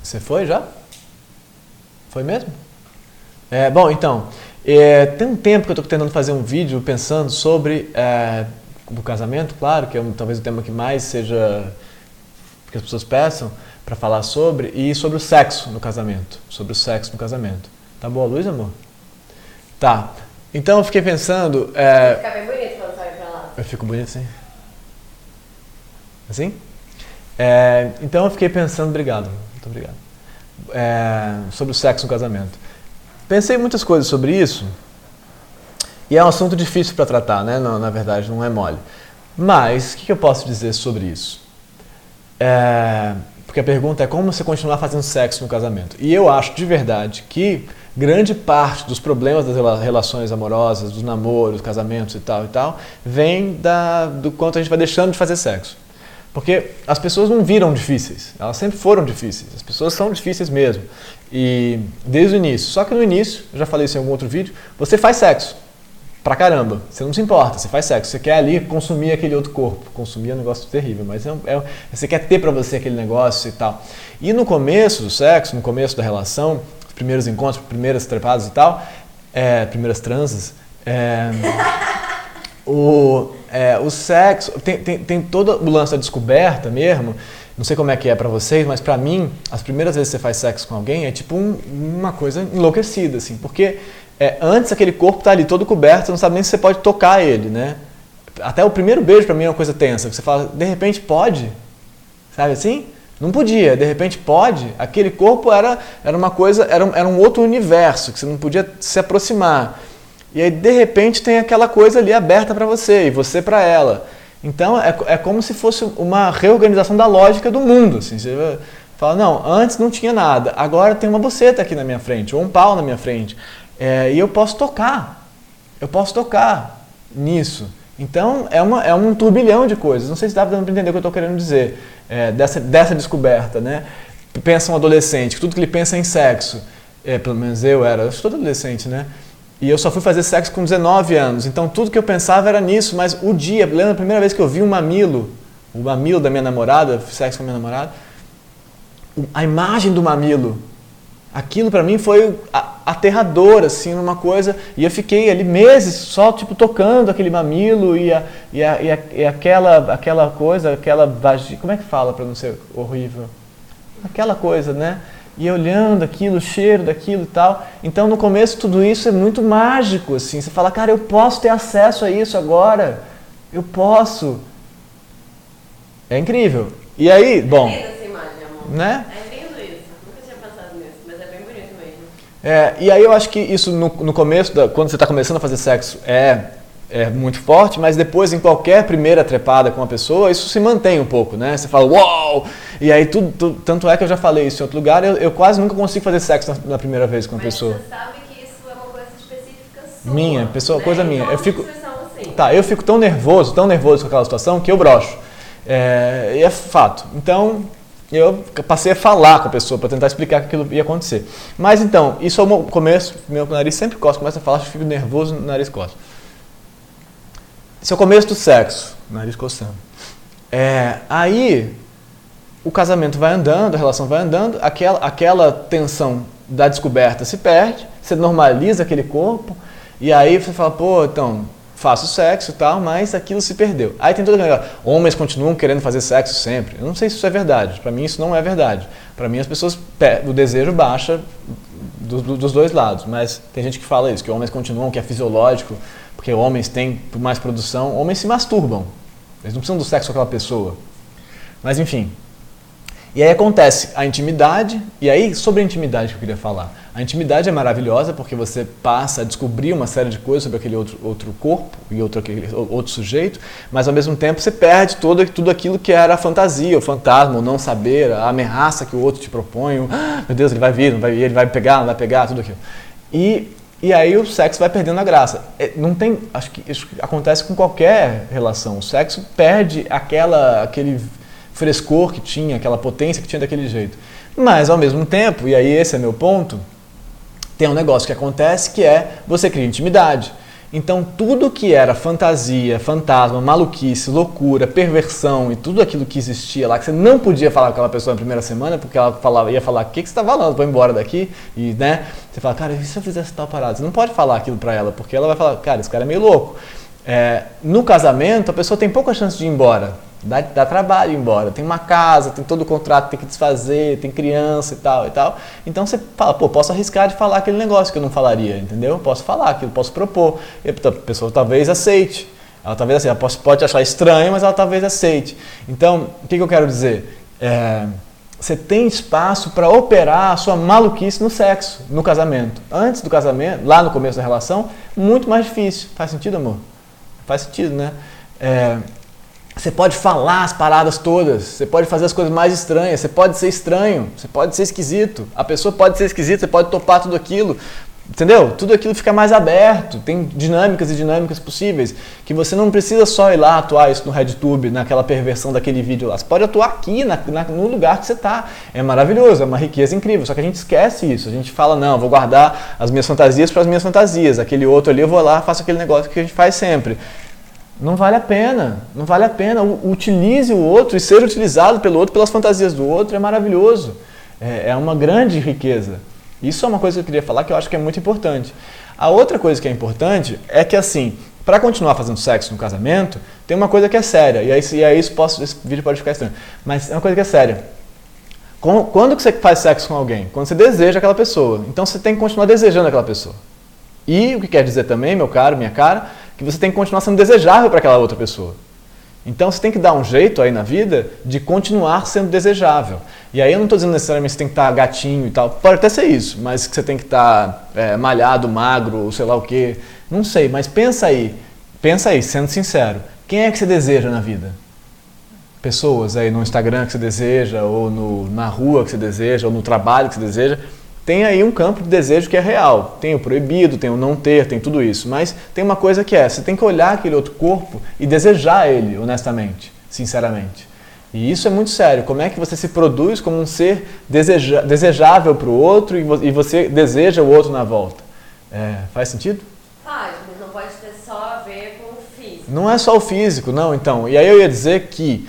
Você foi já? Foi mesmo? Bom, então, tem um tempo que eu estou tentando fazer um vídeo pensando sobre o casamento, claro, que é talvez o tema que mais seja que as pessoas peçam para falar sobre, e sobre o sexo no casamento. Sobre o sexo no casamento. Tá boa a luz, amor? Tá. Então eu fiquei pensando... Fica bem bonito quando sai pra lá. Eu fico bonito assim? Assim? Então eu fiquei pensando... Obrigado. Muito obrigado. Sobre o sexo no casamento. Pensei muitas coisas sobre isso, e é um assunto difícil para tratar, né? Não, na verdade, não é mole. Mas, o que eu posso dizer sobre isso? Porque a pergunta é como você continuar fazendo sexo no casamento. E eu acho, de verdade, que grande parte dos problemas das relações amorosas, dos namoros, casamentos e tal, vem do quanto a gente vai deixando de fazer sexo. Porque as pessoas não viram difíceis, elas sempre foram difíceis, as pessoas são difíceis mesmo, e desde o início. Só que no início, eu já falei isso em algum outro vídeo, você faz sexo, pra caramba, você não se importa, você faz sexo, você quer ali consumir aquele outro corpo, consumir é um negócio terrível, mas você quer ter pra você aquele negócio e tal. E no começo do sexo, no começo da relação, os primeiros encontros, primeiras trepadas e tal, primeiras transas, o sexo, tem todo o lance da descoberta mesmo, não sei como é que é pra vocês, mas pra mim, as primeiras vezes que você faz sexo com alguém é tipo uma coisa enlouquecida, assim, porque antes aquele corpo tá ali todo coberto, você não sabe nem se você pode tocar ele, né? Até o primeiro beijo pra mim é uma coisa tensa, que você fala, de repente pode, sabe assim? Não podia, de repente pode, aquele corpo era uma coisa, era um outro universo, que você não podia se aproximar. E aí, de repente, tem aquela coisa ali aberta para você, e você para ela. Então, é como se fosse uma reorganização da lógica do mundo. Assim. Você fala, não, antes não tinha nada, agora tem uma buceta aqui na minha frente, ou um pau na minha frente. E eu posso tocar nisso. Então, é um turbilhão de coisas. Não sei se dá para entender o que eu estou querendo dizer, dessa descoberta. Né? Pensa um adolescente, que tudo que ele pensa é em sexo. Pelo menos eu sou todo adolescente, né? E eu só fui fazer sexo com 19 anos, então tudo que eu pensava era nisso, mas lembra a primeira vez que eu vi o mamilo da minha namorada, fiz sexo com a minha namorada, a imagem do mamilo, aquilo pra mim foi aterrador, assim, uma coisa, e eu fiquei ali meses só, tipo, tocando aquele mamilo e aquela coisa, aquela vagina, como é que fala pra não ser horrível? Aquela coisa, né? E olhando aquilo, o cheiro daquilo e tal. Então, no começo, tudo isso é muito mágico, assim. Você fala, cara, eu posso ter acesso a isso agora. Eu posso. É incrível. E aí, bom... É linda essa imagem, amor. Né? É lindo isso. Nunca tinha pensado nisso, mas é bem bonito mesmo. E aí eu acho que isso, no começo, quando você está começando a fazer sexo, é muito forte, mas depois, em qualquer primeira trepada com uma pessoa, isso se mantém um pouco, né? Você fala, uau! E aí, tanto é que eu já falei isso em outro lugar, eu quase nunca consigo fazer sexo na primeira vez com uma pessoa. Mas você sabe que isso é uma coisa específica sua. Né? Coisa minha. Assim. Eu fico tão nervoso com aquela situação, que eu broxo. E é fato. Então, eu passei a falar com a pessoa para tentar explicar que aquilo ia acontecer. Mas então, isso é o começo, meu nariz sempre coça, começa a falar, eu fico nervoso, o nariz coça. Esse é o começo do sexo, nariz coçando. Aí, o casamento vai andando, a relação vai andando, aquela tensão da descoberta se perde, você normaliza aquele corpo, e aí você fala, pô, então, faço sexo e tal, mas aquilo se perdeu. Aí tem todo aquele negócio, homens continuam querendo fazer sexo sempre. Eu não sei se isso é verdade, para mim isso não é verdade. Para mim as pessoas, o desejo baixa dos dois lados, mas tem gente que fala isso, que homens continuam, que é fisiológico, porque homens têm mais produção, homens se masturbam, eles não precisam do sexo com aquela pessoa. Mas enfim, e aí acontece a intimidade, e aí sobre a intimidade que eu queria falar. A intimidade é maravilhosa porque você passa a descobrir uma série de coisas sobre aquele outro corpo e outro sujeito, mas ao mesmo tempo você perde tudo aquilo que era a fantasia, o fantasma, o não saber, a ameaça que o outro te propõe, meu Deus, ele vai vir, não vai vir, ele vai me pegar, não vai pegar, tudo aquilo. E aí o sexo vai perdendo a graça. Acho que isso acontece com qualquer relação. O sexo perde aquele frescor que tinha, aquela potência que tinha daquele jeito. Mas ao mesmo tempo, e aí esse é meu ponto, tem um negócio que acontece que você cria intimidade. Então tudo que era fantasia, fantasma, maluquice, loucura, perversão e tudo aquilo que existia lá, que você não podia falar com aquela pessoa na primeira semana, porque ela ia falar, o que você está falando? Vou embora daqui. E, né, você fala, cara, e se eu fizesse tal parada? Você não pode falar aquilo pra ela, porque ela vai falar, cara, esse cara é meio louco. No casamento, a pessoa tem pouca chance de ir embora. Dá trabalho ir embora. Tem uma casa, tem todo o contrato, tem que desfazer, tem criança e tal e tal. Então você fala, pô, posso arriscar de falar aquele negócio que eu não falaria, entendeu? Posso falar aquilo, posso propor. E a pessoa talvez aceite. Ela talvez assim, ela pode achar estranho, mas ela talvez aceite. Então, o que eu quero dizer? Você tem espaço para operar a sua maluquice no sexo, no casamento. Antes do casamento, lá no começo da relação, muito mais difícil. Faz sentido, amor? Faz sentido, né? Você pode falar as paradas todas, você pode fazer as coisas mais estranhas, você pode ser estranho, você pode ser esquisito, a pessoa pode ser esquisita, você pode topar tudo aquilo, entendeu? Tudo aquilo fica mais aberto, tem dinâmicas e dinâmicas possíveis, que você não precisa só ir lá atuar isso no RedTube, naquela perversão daquele vídeo lá, você pode atuar aqui, no lugar que você está. É maravilhoso, é uma riqueza incrível, só que a gente esquece isso, a gente fala, não, vou guardar as minhas fantasias para as minhas fantasias, aquele outro ali eu vou lá, faço aquele negócio que a gente faz sempre. Não vale a pena, não vale a pena. Utilize o outro e ser utilizado pelo outro, pelas fantasias do outro, é maravilhoso. É uma grande riqueza. Isso é uma coisa que eu queria falar que eu acho que é muito importante. A outra coisa que é importante é que, assim, para continuar fazendo sexo no casamento, tem uma coisa que é séria. E aí esse vídeo pode ficar estranho. Mas é uma coisa que é séria. Quando que você faz sexo com alguém? Quando você deseja aquela pessoa. Então você tem que continuar desejando aquela pessoa. E o que quer dizer também, meu caro, minha cara, que você tem que continuar sendo desejável para aquela outra pessoa. Então você tem que dar um jeito aí na vida de continuar sendo desejável. E aí eu não estou dizendo necessariamente que você tem que estar gatinho e tal, pode até ser isso, mas que você tem que estar malhado, magro, ou sei lá o quê. Não sei, mas pensa aí, sendo sincero, quem é que você deseja na vida? Pessoas aí no Instagram que você deseja, ou na rua que você deseja, ou no trabalho que você deseja. Tem aí um campo de desejo que é real. Tem o proibido, tem o não ter, tem tudo isso. Mas tem uma coisa que você tem que olhar aquele outro corpo e desejar ele, honestamente, sinceramente. E isso é muito sério. Como é que você se produz como um ser desejável para o outro e você deseja o outro na volta? Faz sentido? Faz, mas não pode ter só a ver com o físico. Não é só o físico, não. Então, e aí eu ia dizer que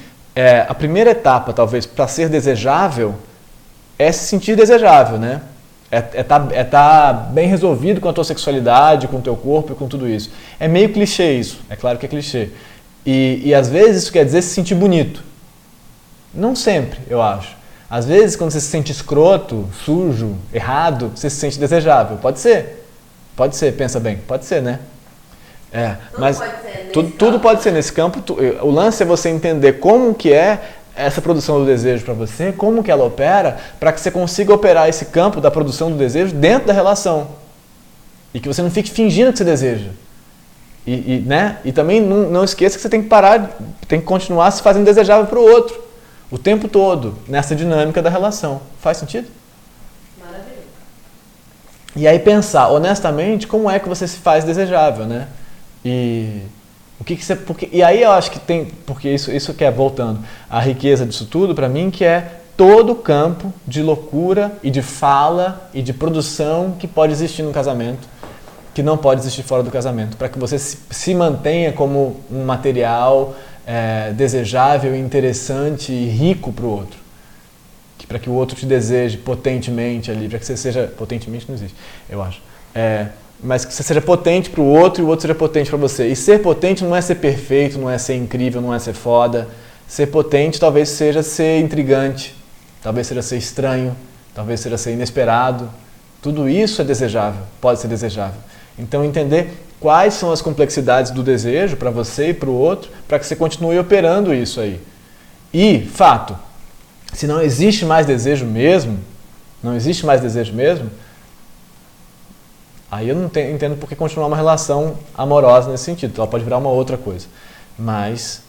a primeira etapa, talvez, para ser desejável é se sentir desejável, né? Tá bem resolvido com a tua sexualidade, com o teu corpo e com tudo isso. É meio clichê isso, é claro que é clichê. E às vezes isso quer dizer se sentir bonito. Não sempre, eu acho. Às vezes quando você se sente escroto, sujo, errado, você se sente desejável. Pode ser, pensa bem, pode ser, né? Mas pode ser tudo pode ser nesse campo. O lance é você entender como que é essa produção do desejo para você, como que ela opera, para que você consiga operar esse campo da produção do desejo dentro da relação. E que você não fique fingindo que você deseja. Né? E também não esqueça que você tem que parar, tem que continuar se fazendo desejável para o outro, o tempo todo, nessa dinâmica da relação. Faz sentido? Maravilha. E aí pensar, honestamente, como é que você se faz desejável, né? E aí eu acho que tem, porque isso que é, voltando, a riqueza disso tudo para mim, que é todo o campo de loucura e de fala e de produção que pode existir no casamento, que não pode existir fora do casamento, para que você se mantenha como um material desejável, interessante e rico para o outro. Para que o outro te deseje potentemente ali, para que você seja... Potentemente não existe, eu acho. Mas que você seja potente para o outro e o outro seja potente para você. E ser potente não é ser perfeito, não é ser incrível, não é ser foda. Ser potente talvez seja ser intrigante, talvez seja ser estranho, talvez seja ser inesperado. Tudo isso é desejável, pode ser desejável. Então entender quais são as complexidades do desejo para você e para o outro, para que você continue operando isso aí. E, fato, se não existe mais desejo mesmo, aí eu não entendo por que continuar uma relação amorosa nesse sentido. Ela pode virar uma outra coisa. Mas,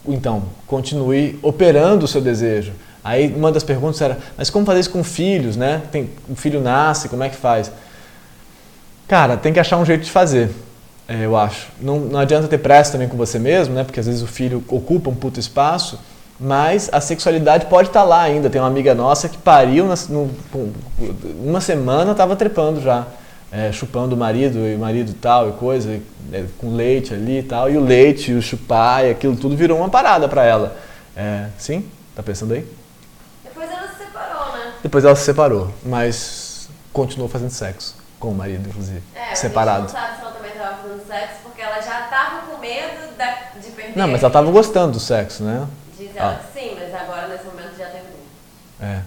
então, continue operando o seu desejo. Aí uma das perguntas era, mas como fazer isso com filhos, né? O filho nasce, como é que faz? Cara, tem que achar um jeito de fazer, eu acho. Não adianta ter pressa também com você mesmo, né? Porque às vezes o filho ocupa um puto espaço, mas a sexualidade pode estar lá ainda. Tem uma amiga nossa que pariu, uma semana estava trepando já. chupando o marido e tal, e coisa, com leite ali e tal, e o leite, e o chupar, e aquilo tudo virou uma parada pra ela. Sim? Tá pensando aí? Depois ela se separou, né? Depois ela se separou, mas continuou fazendo sexo com o marido, inclusive, separado. A gente não sabe se ela também estava fazendo sexo, porque ela já estava com medo de perder. Não, mas ela tava gostando do sexo, né? Diz ela que sim, mas agora nesse momento já terminou.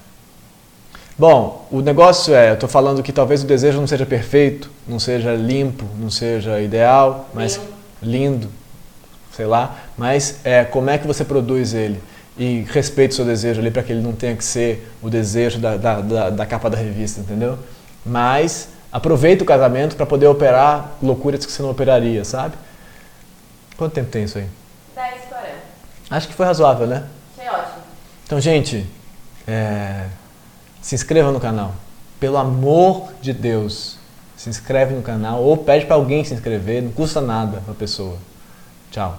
Bom, o negócio eu tô falando que talvez o desejo não seja perfeito, não seja limpo, não seja ideal, mas lindo, sei lá, mas como é que você produz ele? E respeite o seu desejo ali para que ele não tenha que ser o desejo da capa da revista, entendeu? Mas aproveita o casamento para poder operar loucuras que você não operaria, sabe? Quanto tempo tem isso aí? 10h40. Acho que foi razoável, né? Achei ótimo. Então, gente, se inscreva no canal. Pelo amor de Deus, se inscreve no canal ou pede para alguém se inscrever, não custa nada para a pessoa. Tchau.